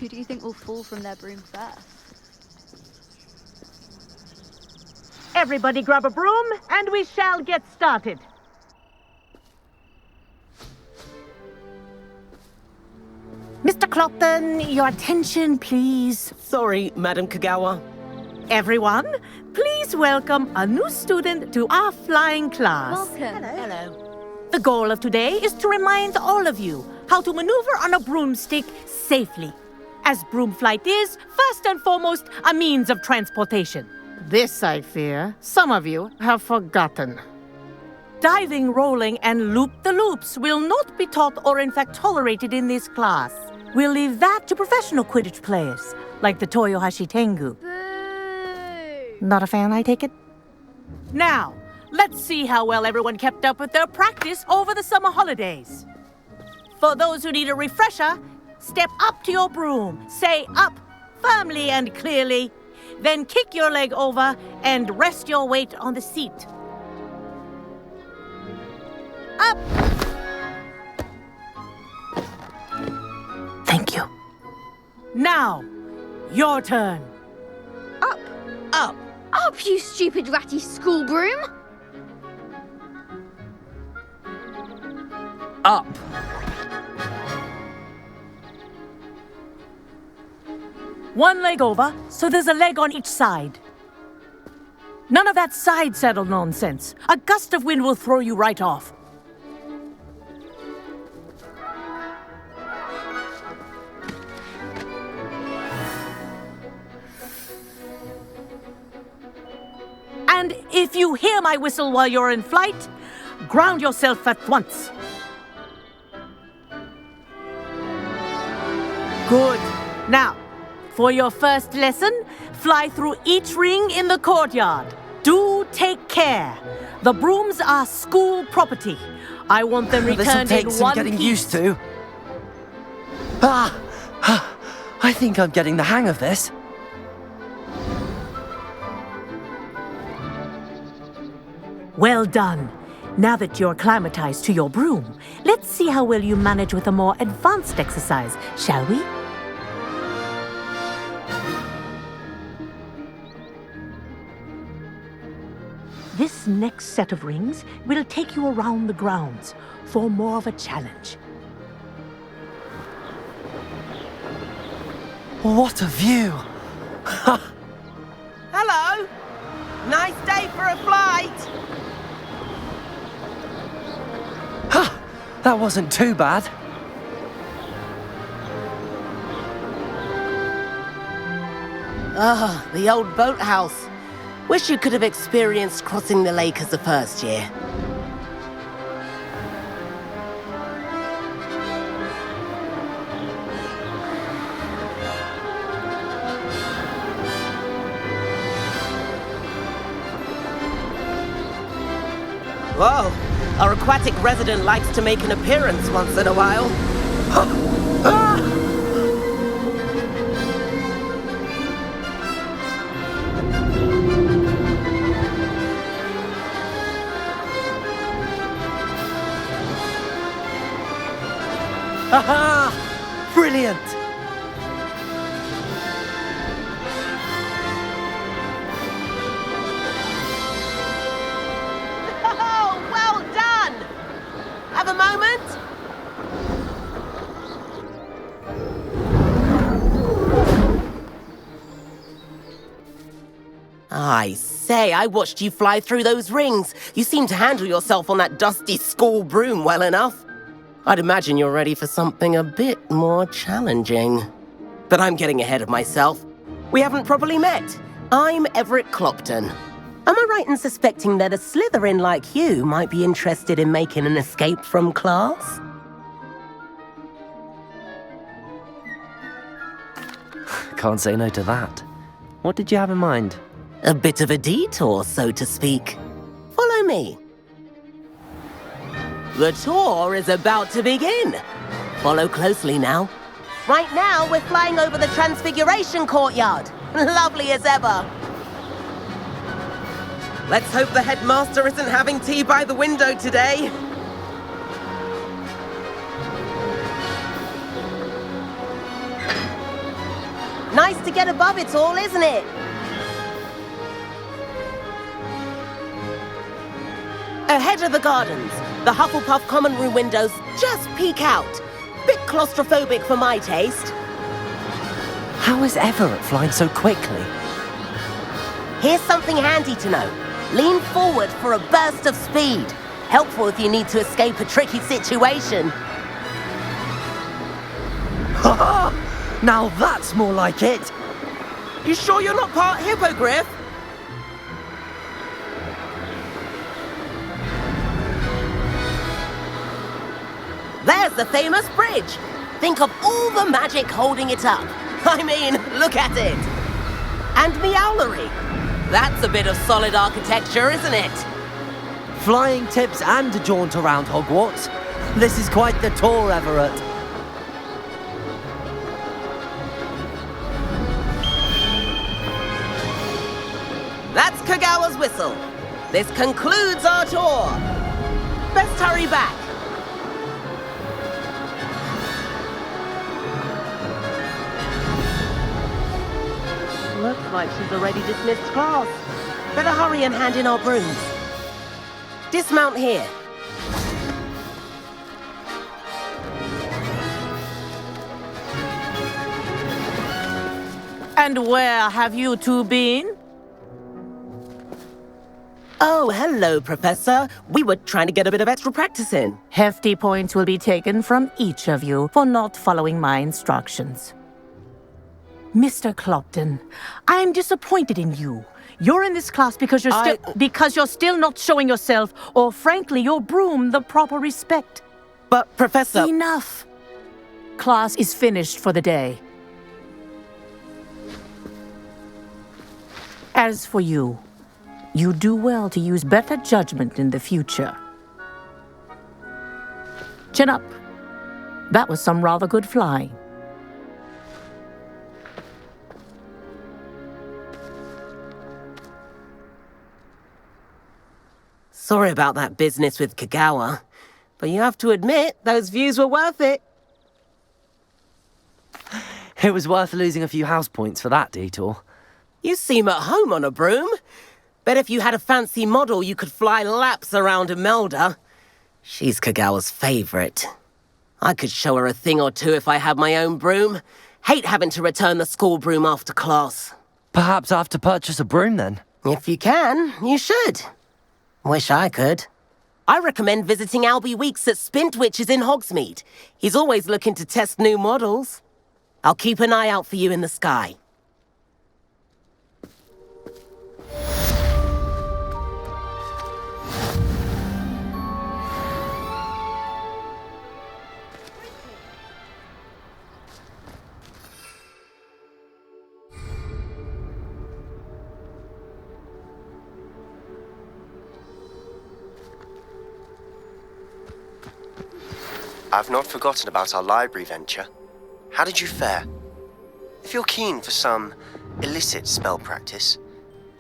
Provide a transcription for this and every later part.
Who do you think will fall from their broom first? Everybody grab a broom, and we shall get started. Mr. Clopton, your attention, please. Sorry, Madam Kagawa. Everyone, please welcome a new student to our flying class. Welcome. Hello. The goal of today is to remind all of you how to maneuver on a broomstick safely. As broom flight is, first and foremost, a means of transportation. This, I fear, some of you have forgotten. Diving, rolling, and loop-the-loops will not be taught or in fact tolerated in this class. We'll leave that to professional Quidditch players, like the Toyohashi Tengu. Boo! Not a fan, I take it? Now, let's see how well everyone kept up with their practice over the summer holidays. For those who need a refresher, step up to your broom, say up firmly and clearly, then kick your leg over and rest your weight on the seat. Up! Thank you. Now, your turn. Up! Up. Up, you stupid ratty school broom! Up. One leg over, so there's a leg on each side. None of that side saddle nonsense. A gust of wind will throw you right off. And if you hear my whistle while you're in flight, ground yourself at once. Good. Now, for your first lesson, fly through each ring in the courtyard. Do take care. The brooms are school property. I want them returned in This'll take some one getting piece. used to. I think I'm getting the hang of this. Well done. Now that you're acclimatized to your broom, let's see how well you manage with a more advanced exercise, shall we? This next set of rings will take you around the grounds for more of a challenge. What a view! Hello! Nice day for a flight! That wasn't too bad. Ah, the old boathouse. Wish you could have experienced crossing the lake as the first year. Whoa, our aquatic resident likes to make an appearance once in a while. Aha! Brilliant! Oh, well done! Have a moment? I say, I watched you fly through those rings. You seem to handle yourself on that dusty school broom well enough. I'd imagine you're ready for something a bit more challenging. But I'm getting ahead of myself. We haven't properly met. I'm Everett Clopton. Am I right in suspecting that a Slytherin like you might be interested in making an escape from class? Can't say no to that. What did you have in mind? A bit of a detour, so to speak. Follow me. The tour is about to begin. Follow closely now. Right now, we're flying over the Transfiguration Courtyard. Lovely as ever. Let's hope the headmaster isn't having tea by the window today. Nice to get above it all, isn't it? Ahead of the gardens, the Hufflepuff common room windows just peek out. Bit claustrophobic for my taste. How is Everett flying so quickly? Here's something handy to know. Lean forward for a burst of speed. Helpful if you need to escape a tricky situation. Now that's more like it! You sure you're not part hippogriff? There's the famous bridge. Think of all the magic holding it up. I mean, look at it. And Meowlery. That's a bit of solid architecture, isn't it? Flying tips and a jaunt around Hogwarts. This is quite the tour, Everett. That's Kagawa's whistle. This concludes our tour. Best hurry back. Looks like she's already dismissed class. Better hurry and hand in our brooms. Dismount here. And where have you two been? Oh, hello, Professor. We were trying to get a bit of extra practice in. Hefty points will be taken from each of you for not following my instructions. Mr. Clopton, I'm disappointed in you. You're in this class because you're still not showing yourself, or frankly, your broom the proper respect. But, Professor... Enough. Class is finished for the day. As for you, you do well to use better judgment in the future. Chin up. That was some rather good flying. Sorry about that business with Kagawa, but you have to admit, those views were worth it. It was worth losing a few house points for that detour. You seem at home on a broom. Bet if you had a fancy model, you could fly laps around Imelda. She's Kagawa's favorite. I could show her a thing or two if I had my own broom. Hate having to return the school broom after class. Perhaps I have to purchase a broom then? If you can, you should. Wish I could. I recommend visiting Albie Weeks at Spintwitches in Hogsmeade. He's always looking to test new models. I'll keep an eye out for you in the sky. I've not forgotten about our library venture. How did you fare? If you're keen for some illicit spell practice,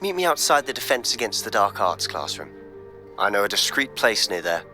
meet me outside the Defense Against the Dark Arts classroom. I know a discreet place near there.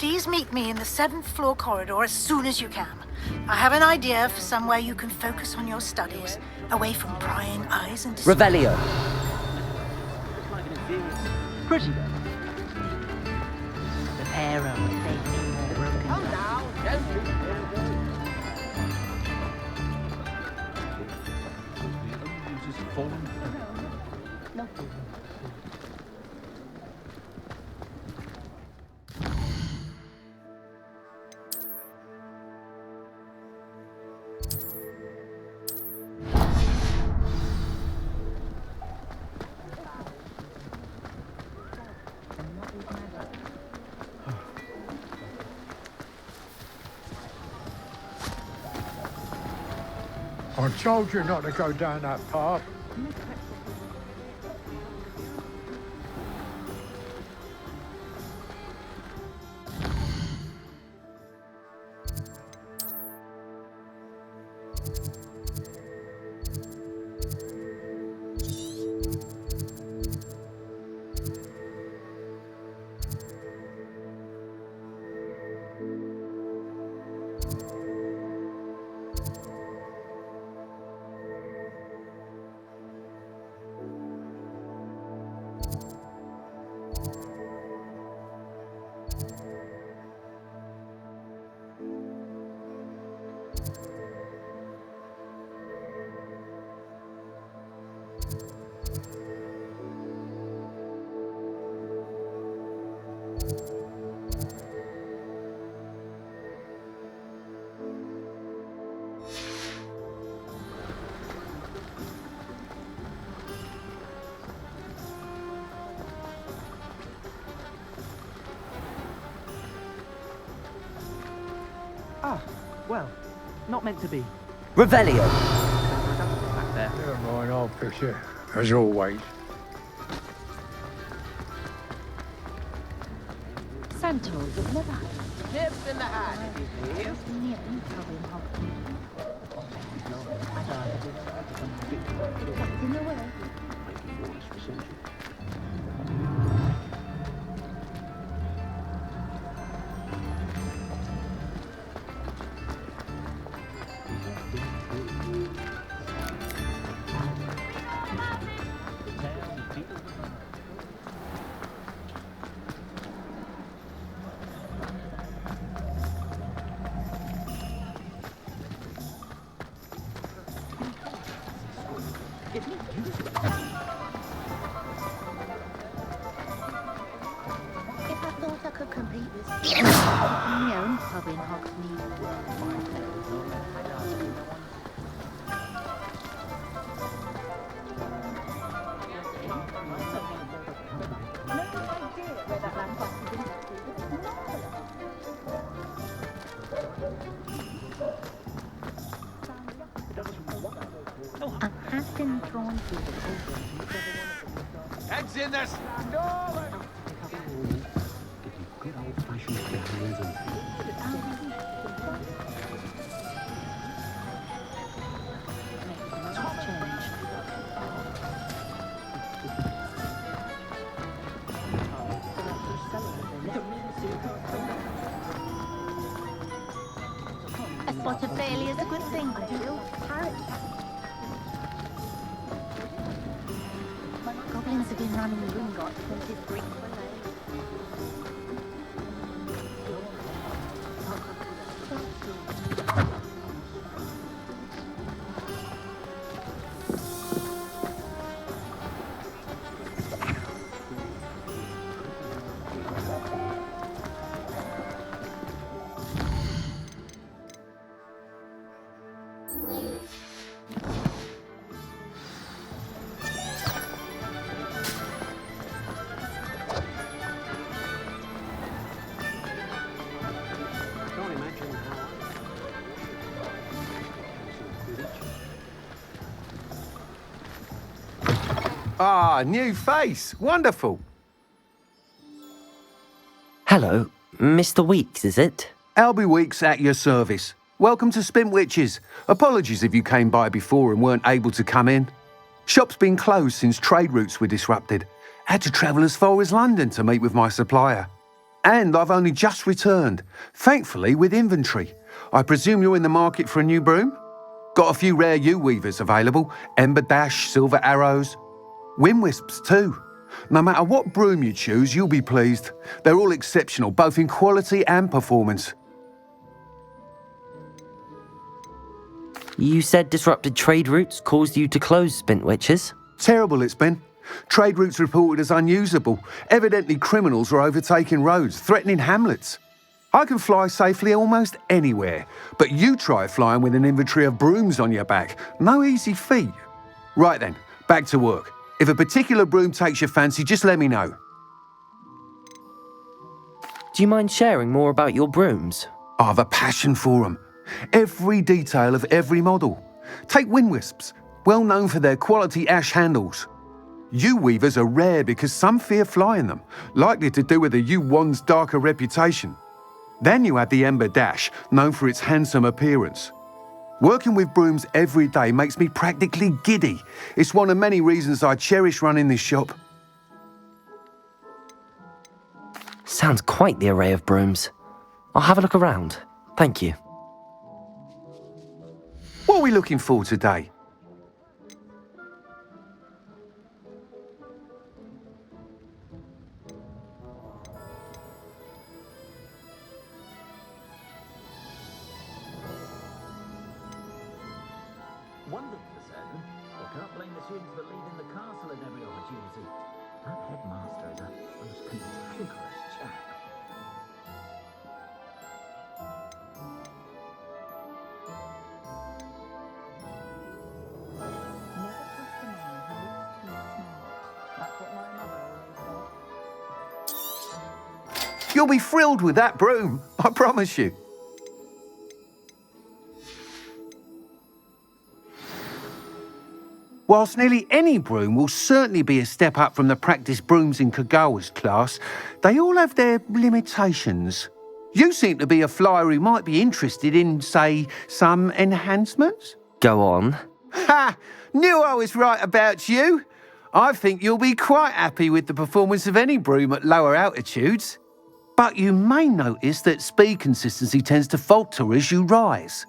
Please meet me in the 7th floor corridor as soon as you can. I have an idea for somewhere you can focus on your studies, away from prying eyes and... Revelio. Pretty. The Pharaoh is taking more broken. Come now, I told you not to go down that path. Ah, well, not meant to be. Revelio. Back there. Never mind, I'll fix it. As always. Santos has never had Tips in the hat, if you please. near probably in the way. If I thought I could compete with my own pub in Hogsmeade. I have been drawn to the Heads in this. A spot of failure is a good thing, I feel. Goblins have been running the room, got plenty of Greek Ah, new face. Wonderful. Hello, Mr. Weeks, is it? Albie Weeks at your service. Welcome to Spintwitches. Apologies if you came by before and weren't able to come in. Shop's been closed since trade routes were disrupted. Had to travel as far as London to meet with my supplier. And I've only just returned, thankfully with inventory. I presume you're in the market for a new broom? Got a few rare U-weavers available, Ember Dash, Silver Arrows, Wind Wisps too. No matter what broom you choose, you'll be pleased. They're all exceptional, both in quality and performance. You said disrupted trade routes caused you to close Spintwitches? Terrible it's been. Trade routes reported as unusable. Evidently criminals are overtaking roads, threatening hamlets. I can fly safely almost anywhere, but you try flying with an inventory of brooms on your back. No easy feat. Right then, back to work. If a particular broom takes your fancy, just let me know. Do you mind sharing more about your brooms? I've a passion for them. Every detail of every model. Take Wind Wisps, well known for their quality ash handles. U-weavers are rare because some fear flying them, likely to do with the U-wand's darker reputation. Then you have the Ember Dash, known for its handsome appearance. Working with brooms every day makes me practically giddy. It's one of many reasons I cherish running this shop. Sounds quite the array of brooms. I'll have a look around. Thank you. What are we looking for today? One thing for certain, you can't blame the students for leaving the castle at every opportunity. That headmaster is a most cantankerous chap. You'll be thrilled with that broom, I promise you. Whilst nearly any broom will certainly be a step up from the practice brooms in Kagawa's class, they all have their limitations. You seem to be a flyer who might be interested in, say, some enhancements? Go on. Ha! Knew I was right about you. I think you'll be quite happy with the performance of any broom at lower altitudes. But you may notice that speed consistency tends to falter as you rise.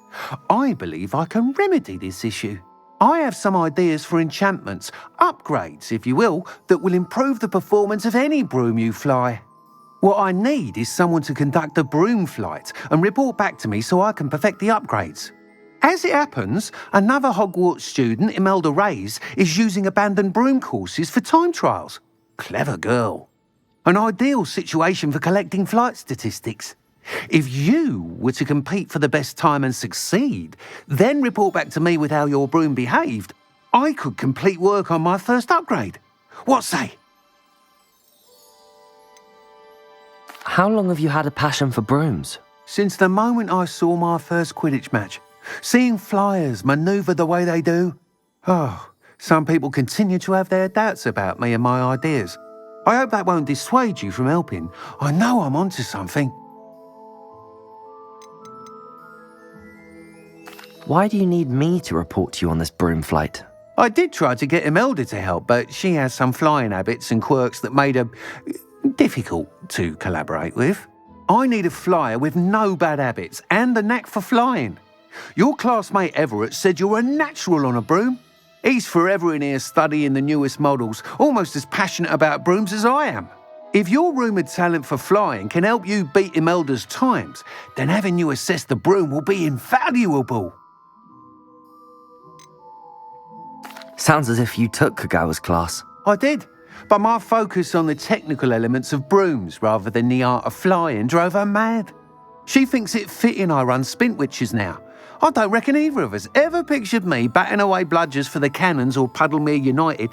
I believe I can remedy this issue. I have some ideas for enchantments, upgrades, if you will, that will improve the performance of any broom you fly. What I need is someone to conduct a broom flight and report back to me so I can perfect the upgrades. As it happens, another Hogwarts student, Imelda Reyes, is using abandoned broom courses for time trials. Clever girl. An ideal situation for collecting flight statistics. If you were to compete for the best time and succeed, then report back to me with how your broom behaved, I could complete work on my first upgrade. What say? How long have you had a passion for brooms? Since the moment I saw my first Quidditch match. Seeing flyers manoeuvre the way they do. Oh, some people continue to have their doubts about me and my ideas. I hope that won't dissuade you from helping. I know I'm onto something. Why do you need me to report to you on this broom flight? I did try to get Imelda to help, but she has some flying habits and quirks that made her difficult to collaborate with. I need a flyer with no bad habits and the knack for flying. Your classmate Everett said you're a natural on a broom. He's forever in here studying the newest models, almost as passionate about brooms as I am. If your rumoured talent for flying can help you beat Imelda's times, then having you assess the broom will be invaluable. Sounds as if you took Kagawa's class. I did, but my focus on the technical elements of brooms rather than the art of flying drove her mad. She thinks it fitting I run Spintwitches now. I don't reckon either of us ever pictured me batting away bludgers for the Cannons or Puddlemere United.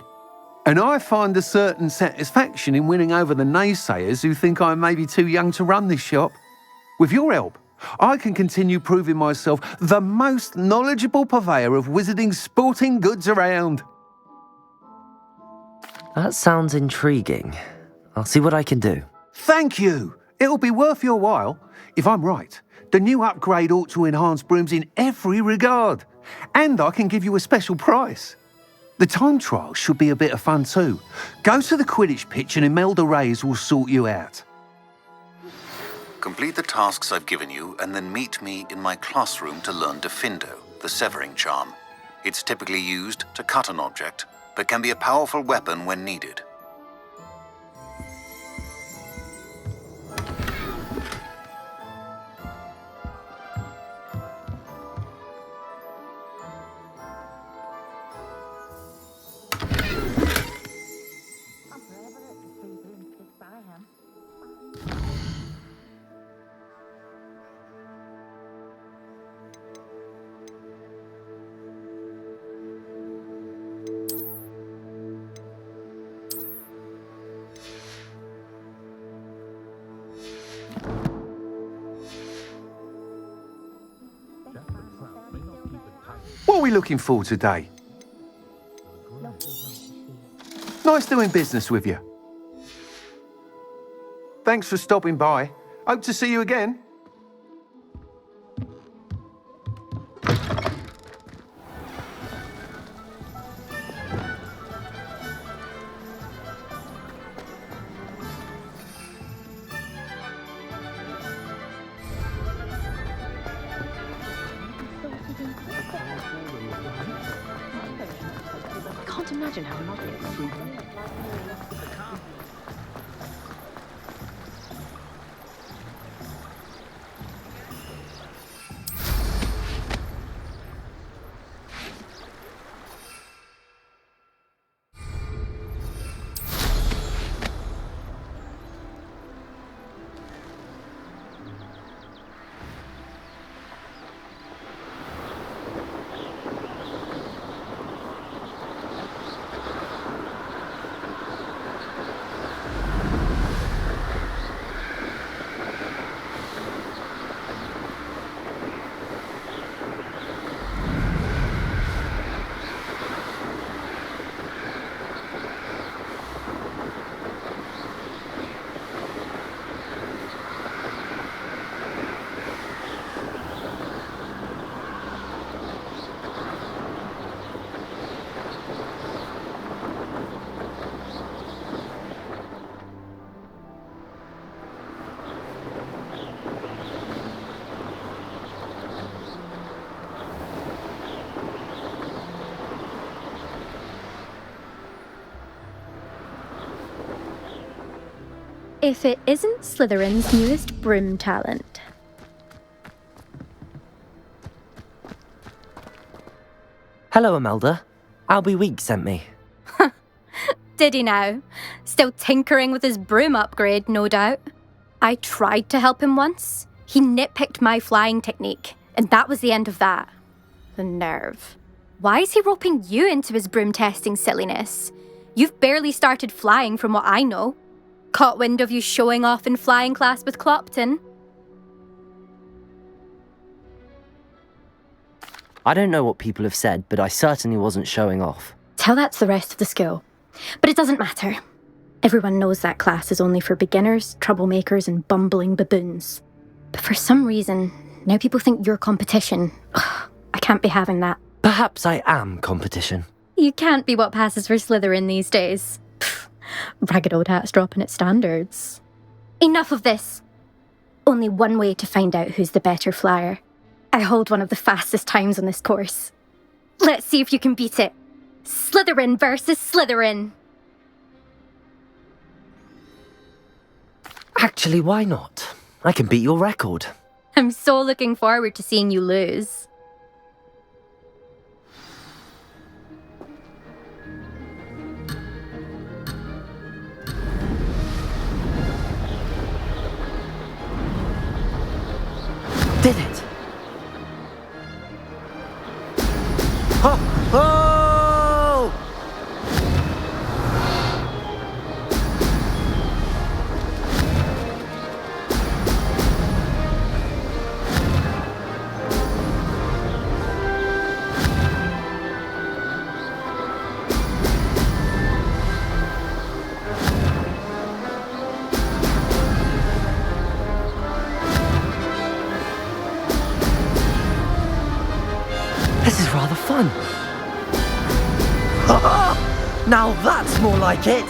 And I find a certain satisfaction in winning over the naysayers who think I'm maybe too young to run this shop. With your help, I can continue proving myself the most knowledgeable purveyor of wizarding sporting goods around. That sounds intriguing. I'll see what I can do. Thank you. It'll be worth your while. If I'm right, the new upgrade ought to enhance brooms in every regard. And I can give you a special price. The time trial should be a bit of fun too. Go to the Quidditch pitch and Imelda Reyes will sort you out. Complete the tasks I've given you, and then meet me in my classroom to learn Defindo, the severing charm. It's typically used to cut an object, but can be a powerful weapon when needed. What are we looking for today? Nice doing business with you. Thanks for stopping by. Hope to see you again. I can't imagine how lovely it would be. If it isn't Slytherin's newest broom talent. Hello, Imelda. Albie Week sent me. Did he now? Still tinkering with his broom upgrade, no doubt. I tried to help him once. He nitpicked my flying technique, and that was the end of that. The nerve. Why is he roping you into his broom testing silliness? You've barely started flying from what I know. Caught wind of you showing off in flying class with Clopton? I don't know what people have said, but I certainly wasn't showing off. Tell that to the rest of the school. But it doesn't matter. Everyone knows that class is only for beginners, troublemakers, and bumbling baboons. But for some reason, now people think you're competition. Ugh, I can't be having that. Perhaps I am competition. You can't be what passes for Slytherin these days. Pfft, ragged old hat's dropping its standards. Enough of this. Only one way to find out who's the better flyer. I hold one of the fastest times on this course. Let's see if you can beat it. Slytherin versus Slytherin. Actually, why not? I can beat your record. I'm so looking forward to seeing you lose. Did it! Oh! Oh! This is rather fun. Now that's more like it.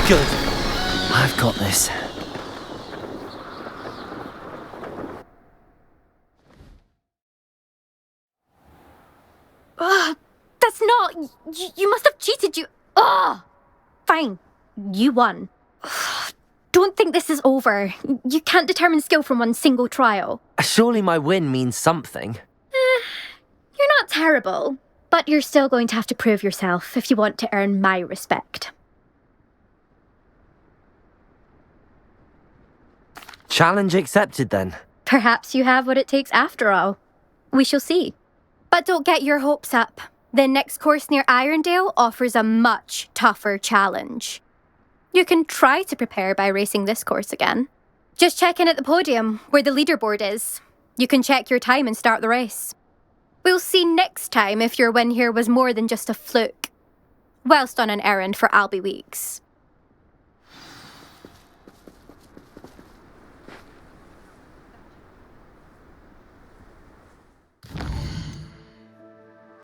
Good. I've got this. Ugh, that's not... You must have cheated, you... Ugh! Fine. You won. Ugh, don't think this is over. You can't determine skill from one single trial. Surely my win means something. You're not terrible, but you're still going to have to prove yourself if you want to earn my respect. Challenge accepted then. Perhaps you have what it takes after all. We shall see. But don't get your hopes up. The next course near Irondale offers a much tougher challenge. You can try to prepare by racing this course again. Just check in at the podium, where the leaderboard is. You can check your time and start the race. We'll see next time if your win here was more than just a fluke. Whilst on an errand for Albie Weeks.